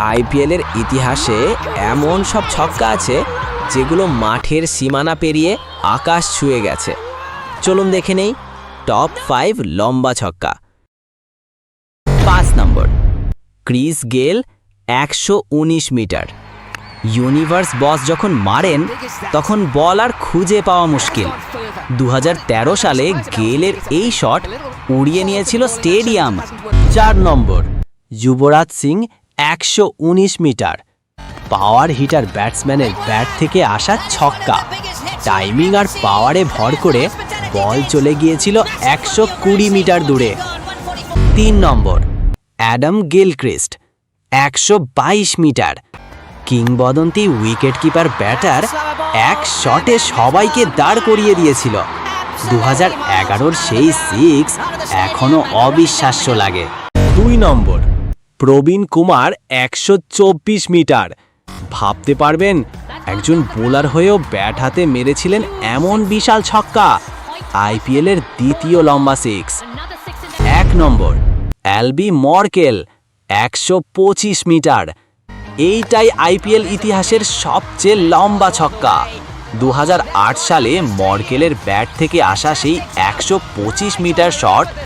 আইপিএলের ইতিহাসে এমন সব ছক্কা আছে যেগুলো মাঠের সীমানা পেরিয়ে আকাশ ছুঁয়ে গেছে। চলুন দেখে নেই টপ 5 লম্বা ছক্কা। 5 নম্বর, ক্রিস গেল 119 মিটার। ইউনিভার্স বস যখন মারেন তখন বল আর খুঁজে পাওয়া মুশকিল। 2013 সালে গেলের এই শট উড়িয়ে নিয়েছিল স্টেডিয়াম। 4 নম্বর, Yuvraj Singh 119 metre. Power hitter ব্যাটসম্যানের ব্যাট থেকে আসা ছক্কা। টাইমিং আর পাওয়ারে ভর করে বল চলে গিয়েছিল 120 মিটার দূরে। 3 নম্বর, অ্যাডাম গিলক্রিস্ট 122 মিটার। কিংবদন্তি উইকেট কিপার ব্যাটার এক শটে সবাইকে দাঁড় করিয়ে দিয়েছিল। 2011-র সেই 6 এখনো অবিশ্বাস্য লাগে। 2 নম্বর, প্রবীণ কুমার 124 মিটার। ভাবতে পারবেন একজন বোলার হয়েও ব্যাট হাতে মেরেছিলেন এমন বিশাল ছক্কা। আইপিএলের দ্বিতীয় লম্বা 6। 1 নম্বর, অ্যালবি মর্কেল 125 মিটার। এইটাই আইপিএল ইতিহাসের সবচেয়ে লম্বা ছক্কা। 2008 সালে মর্কেলের ব্যাট থেকে আসা সেই 125 মিটার শট